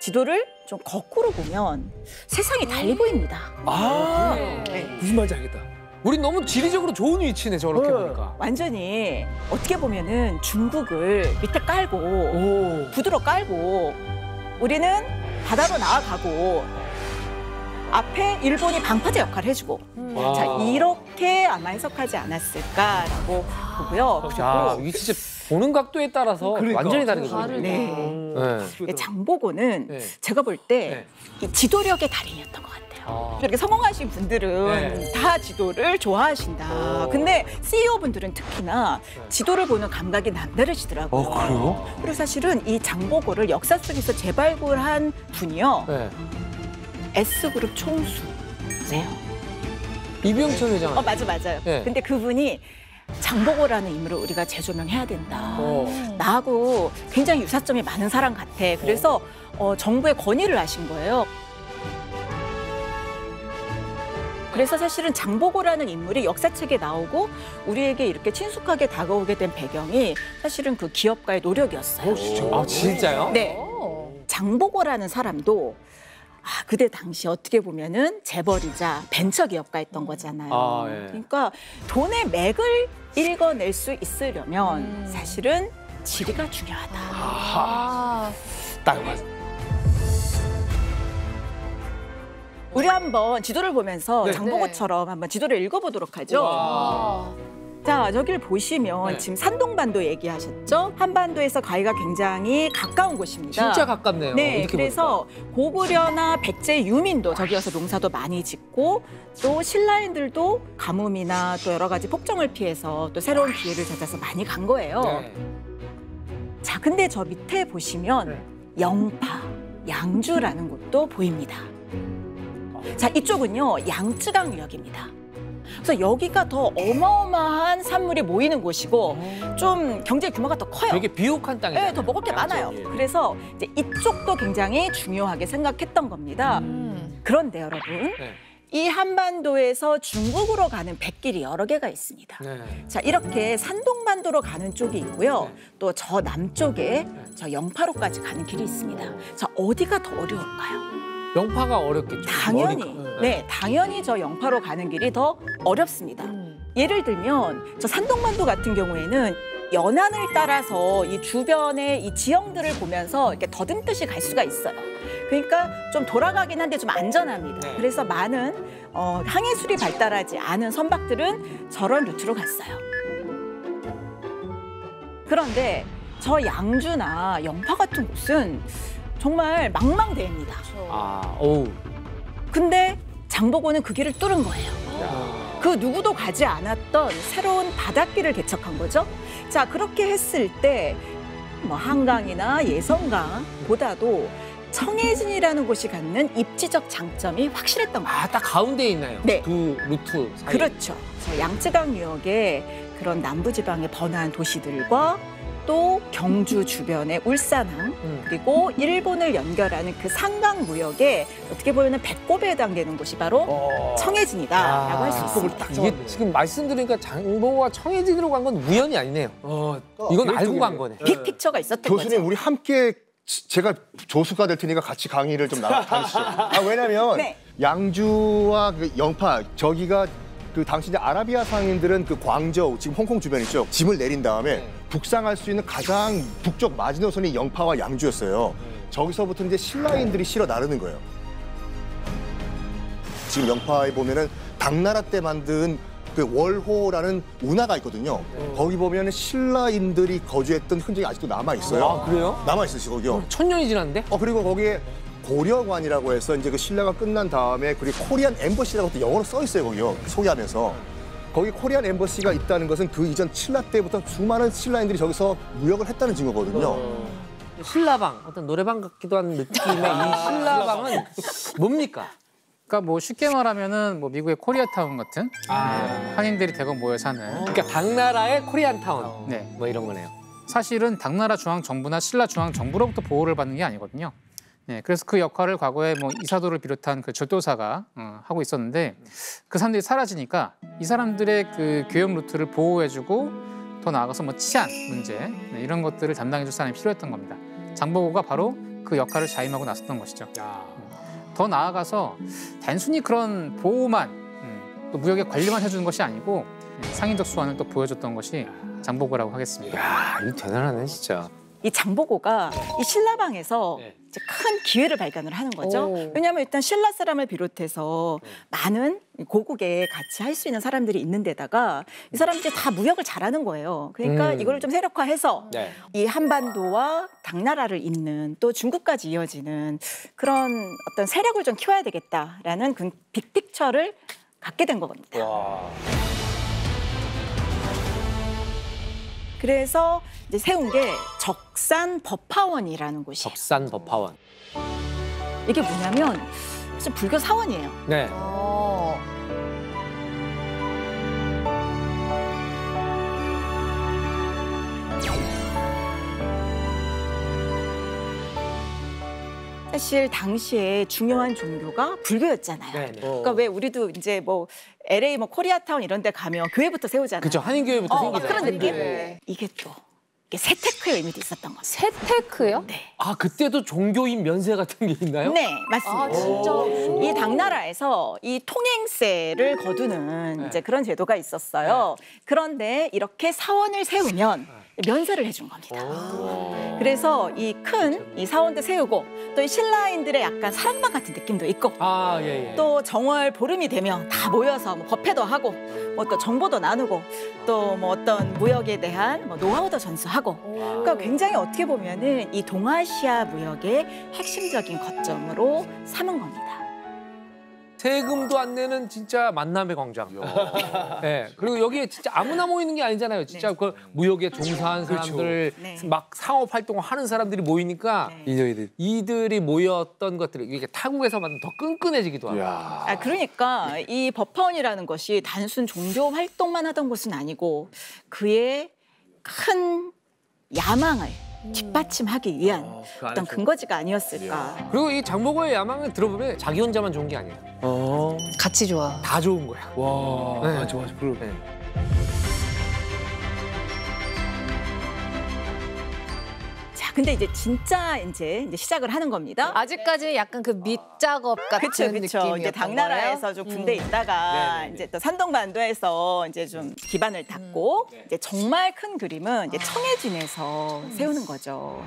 지도를 좀 거꾸로 보면 세상이 달리 보입니다. 무슨 말인지 알겠다. 우린 너무 지리적으로 좋은 위치네, 저렇게 보니까. 완전히 어떻게 보면은 중국을 밑에 깔고 부드러 깔고 우리는 바다로 나아가고 앞에 일본이 방파제 역할을 해주고 자, 이렇게 아마 해석하지 않았을까라고 보고요. 야, 이게 진짜 보는 각도에 따라서 완전히 다르거든요. 네. 장보고는 제가 볼 때 이 지도력의 달인이었던 것 같아요. 이렇게 성공하신 분들은 다 지도를 좋아하신다. 근데 CEO 분들은 특히나 지도를 보는 감각이 남다르시더라고요. 그래요? 그리고 사실은 이 장보고를 역사 속에서 재발굴한 분이요. S그룹 총수세요. 이병철 회장. 맞아요. 근데 그분이 장보고라는 인물을 우리가 재조명해야 된다. 나하고 굉장히 유사점이 많은 사람 같아. 그래서 정부에 건의를 하신 거예요. 그래서 사실은 장보고라는 인물이 역사책에 나오고 우리에게 이렇게 친숙하게 다가오게 된 배경이 사실은 그 기업가의 노력이었어요. 진짜요? 네. 장보고라는 사람도 그때 당시 어떻게 보면은 재벌이자 벤처 기업가였던 거잖아요. 그러니까 돈의 맥을 읽어낼 수 있으려면 사실은 지리가 중요하다. 딱 맞아. 우리 한번 지도를 보면서 장보고처럼 한번 지도를 읽어보도록 하죠. 자, 저길 보시면 지금 산동반도 얘기하셨죠? 한반도에서 가위가 굉장히 가까운 곳입니다. 진짜 가깝네요. 네, 그래서 고구려나 백제 유민도 저기 와서 농사도 많이 짓고 또 신라인들도 가뭄이나 또 여러 가지 폭정을 피해서 또 새로운 기회를 찾아서 많이 간 거예요. 자, 근데 저 밑에 보시면 영파, 양주라는 곳도 보입니다. 자, 이쪽은요, 양쯔강유역입니다. 그래서 여기가 더 어마어마한 산물이 모이는 곳이고 좀 경제 규모가 더 커요. 되게 비옥한 땅이에요. 네, 더 먹을 게 많아요. 그래서 이제 이쪽도 굉장히 중요하게 생각했던 겁니다. 그런데 여러분, 이 한반도에서 중국으로 가는 뱃길이 여러 개가 있습니다. 자, 이렇게 산동반도로 가는 쪽이 있고요. 또 저 남쪽에 저 영파로까지 가는 길이 있습니다. 자, 어디가 더 어려울까요? 영파가 어렵겠죠. 당연히 저 영파로 가는 길이 더 어렵습니다. 예를 들면 저 산동반도 같은 경우에는 연안을 따라서 이 주변의 이 지형들을 보면서 이렇게 더듬듯이 갈 수가 있어요. 그러니까 좀 돌아가긴 한데 좀 안전합니다. 그래서 많은 항해술이 발달하지 않은 선박들은 저런 루트로 갔어요. 그런데 저 양주나 영파 같은 곳은 정말 망망대해입니다. 근데 장보고는 그 길을 뚫은 거예요. 그 누구도 가지 않았던 새로운 바닷길을 개척한 거죠. 자, 그렇게 했을 때 뭐 한강이나 예성강보다도 청해진이라는 곳이 갖는 입지적 장점이 확실했던 거예요. 딱 가운데에 있나요? 네. 두 루트 사이. 그렇죠. 양쯔강 유역에 그런 남부지방의 번화한 도시들과 또 경주 주변의 울산항 그리고 일본을 연결하는 그 상강무역에 어떻게 보면 배꼽에 해당되는 곳이 바로 청해진이다라고 할 수 있습니다. 이게 지금 말씀드리니까 장보고가 청해진으로 간 건 우연이 아니네요. 이건 알고 간 거네. 빅픽처가 있었던 교수님, 거죠. 우리 함께 제가 조수가 될 테니까 같이 강의를 좀 다니시죠. 왜냐면 양주와 그 영파, 저기가 그 당시 아라비아 상인들은 그 광저우, 지금 홍콩 주변 있죠. 짐을 내린 다음에 북상할 수 있는 가장 북쪽 마지노선이 영파와 양주였어요. 저기서부터 이제 신라인들이 실어 나르는 거예요. 지금 영파에 보면은 당나라 때 만든 그 월호라는 운하가 있거든요. 거기 보면은 신라인들이 거주했던 흔적이 아직도 남아 있어요. 그래요? 남아 있으시고 거기요. 1000년이 지났는데? 그리고 거기에 고려관이라고 해서 이제 그 신라가 끝난 다음에 그리고 코리안 엠버시라고 또 영어로 써 있어요, 거기요. 소개하면서. 거기 코리안 엠버시가 있다는 것은 그 이전 신라 때부터 수많은 신라인들이 저기서 무역을 했다는 증거거든요. 신라방, 어떤 노래방 같기도 한 느낌의 이 신라방은 뭡니까? 그러니까 뭐 쉽게 말하면은 뭐 미국의 코리아타운 같은 한인들이 대거 모여 사는. 그러니까 당나라의 코리안타운. 뭐 이런 거네요. 사실은 당나라 중앙정부나 신라 중앙정부로부터 보호를 받는 게 아니거든요. 그래서 그 역할을 과거에 뭐 이사도를 비롯한 그 절도사가 하고 있었는데 그 사람들이 사라지니까 이 사람들의 그 교역 루트를 보호해주고 더 나아가서 뭐 치안 문제 이런 것들을 담당해줄 사람이 필요했던 겁니다. 장보고가 바로 그 역할을 자임하고 나섰던 것이죠. 더 나아가서 단순히 그런 보호만 또 무역의 관리만 해주는 것이 아니고 상인적 수완을 또 보여줬던 것이 장보고라고 하겠습니다. 야, 이거 대단하네 진짜. 이 장보고가 이 신라방에서 이제 큰 기회를 발견을 하는 거죠. 왜냐하면 일단 신라 사람을 비롯해서 많은 고국에 같이 할 수 있는 사람들이 있는 데다가 이 사람들이 다 무역을 잘하는 거예요. 그러니까 이거를 좀 세력화해서 이 한반도와 당나라를 잇는 또 중국까지 이어지는 그런 어떤 세력을 좀 키워야 되겠다라는 그 빅픽처를 갖게 된 겁니다. 그래서 이제 세운 게 적산법화원이라는 곳이에요. 적산법화원. 이게 뭐냐면 사실 불교 사원이에요. 네. 사실 당시에 중요한 종교가 불교였잖아요. 네네. 그러니까 왜 우리도 이제 뭐 LA 뭐 코리아타운 이런 데 가면 교회부터 세우잖아요. 그렇죠. 한인교회부터 생기죠. 그런 느낌. 네. 이게 또 이게 세테크의 의미도 있었던 거죠. 세테크요? 네. 아, 그때도 종교인 면세 같은 게 있나요? 네, 맞습니다. 아, 진짜? 이 당나라에서 이 통행세를 거두는 이제 그런 제도가 있었어요. 그런데 이렇게 사원을 세우면 면세를 해준 겁니다. 그래서 이 큰 이 사원도 세우고 또 이 신라인들의 약간 사랑방 같은 느낌도 있고 아, 예, 예. 또 정월 보름이 되면 다 모여서 뭐 법회도 하고 뭐 또 정보도 나누고 또 뭐 어떤 무역에 대한 뭐 노하우도 전수하고 그러니까 굉장히 어떻게 보면은 이 동아시아 무역의 핵심적인 거점으로 삼은 겁니다. 세금도 안 내는 진짜 만남의 광장. 네. 그리고 여기에 진짜 아무나 모이는 게 아니잖아요. 진짜 그 무역에 종사한 사람들, 네. 막 상업 활동을 하는 사람들이 모이니까 이들이 모였던 것들이 이게 타국에서 만든 더 끈끈해지기도 하고. 아, 그러니까 이 법화원이라는 것이 단순 종교 활동만 하던 곳은 아니고 그의 큰 야망을 뒷받침하기 위한 어떤 근거지가 아니었을까. 그리고 이 장보고의 야망을 들어보면 자기 혼자만 좋은 게 아니에요. 같이 좋아. 다 좋은 거야. 와, 네. 맞아. 그리고 네. 자, 근데 이제 진짜 이제 시작을 하는 겁니다. 아직까지 약간 그 밑작업 같은 그렇죠. 느낌이었던 이제 당나라에서 거예요? 좀 군대 있다가 이제 또 산동반도에서 이제 좀 기반을 닦고 이제 정말 큰 그림은 이제 청해진에서 세우는 거죠.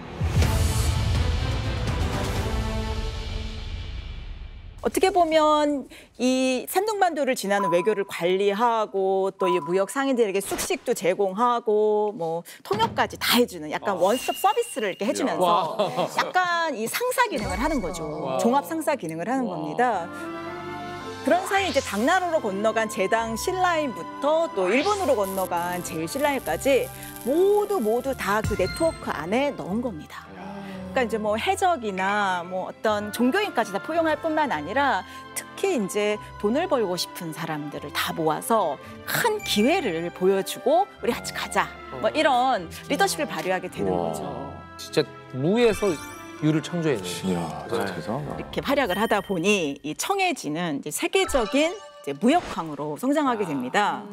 어떻게 보면 이 산둥반도를 지나는 외교를 관리하고 또 이 무역 상인들에게 숙식도 제공하고 뭐 통역까지 다 해주는 약간 원스톱 서비스를 이렇게 해주면서 약간 이 상사 기능을 하는 거죠. 종합 상사 기능을 하는 겁니다. 그런 사이 이제 당나라로 건너간 제당 신라인부터 또 일본으로 건너간 제일 신라인까지 모두 다 그 네트워크 안에 넣은 겁니다. 그러니까 이제 뭐 해적이나 뭐 어떤 종교인까지 다 포용할 뿐만 아니라 특히 이제 돈을 벌고 싶은 사람들을 다 모아서 큰 기회를 보여주고 우리 같이 가자. 뭐 이런 리더십을 발휘하게 되는 거죠. 진짜 무에서 유를 창조했네. 이야, 진짜 대단하다. 이렇게 활약을 하다 보니 이 청해진은 이제 세계적인 이제 무역항으로 성장하게 됩니다.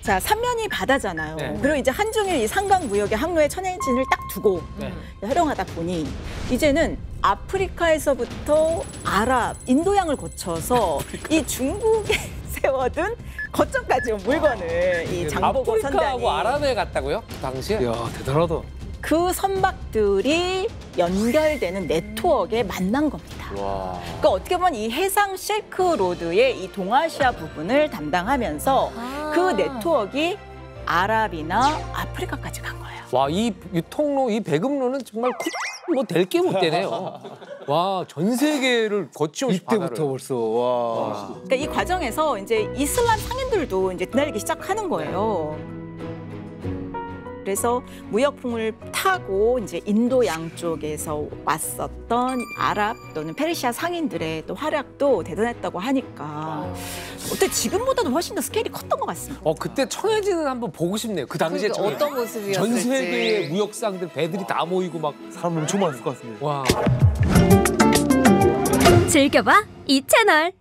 자, 삼면이 바다잖아요. 네. 그리고 이제 한중일 이 상강 무역의 항로에 청해진을 딱 두고 활용하다 보니 이제는 아프리카에서부터 아랍, 인도양을 거쳐서 이 중국에 세워둔 거점까지 온 물건을 이 장보고 선단이 아프리카하고 아랍에 갔다고요? 그 당시에? 이야, 대단하다. 그 선박들이 연결되는 네트워크에 만난 겁니다. 그러니까 어떻게 보면 이 해상 실크로드의 이 동아시아 부분을 담당하면서 그 네트워크가 아랍이나 아프리카까지 간 거예요. 와, 이 유통로, 이 배급로는 정말 뭐 될 게 못 되네요. 와, 전 세계를 거치고 이때부터 벌써 와. 그러니까 이 과정에서 이제 이슬람 상인들도 이제 드날리기 시작하는 거예요. 그래서 무역풍을 타고 이제 인도 양쪽에서 왔었던 아랍 또는 페르시아 상인들의 또 활약도 대단했다고 하니까 어때 지금보다도 훨씬 더 스케일이 컸던 것 같습니다. 그때 청해진은 한번 보고 싶네요. 그 당시에 그러니까 어떤 모습이었을지. 전 세계의 무역상들 배들이 다 모이고 막 사람 엄청 많았을 것 같습니다. 와. 즐겨봐 이 채널.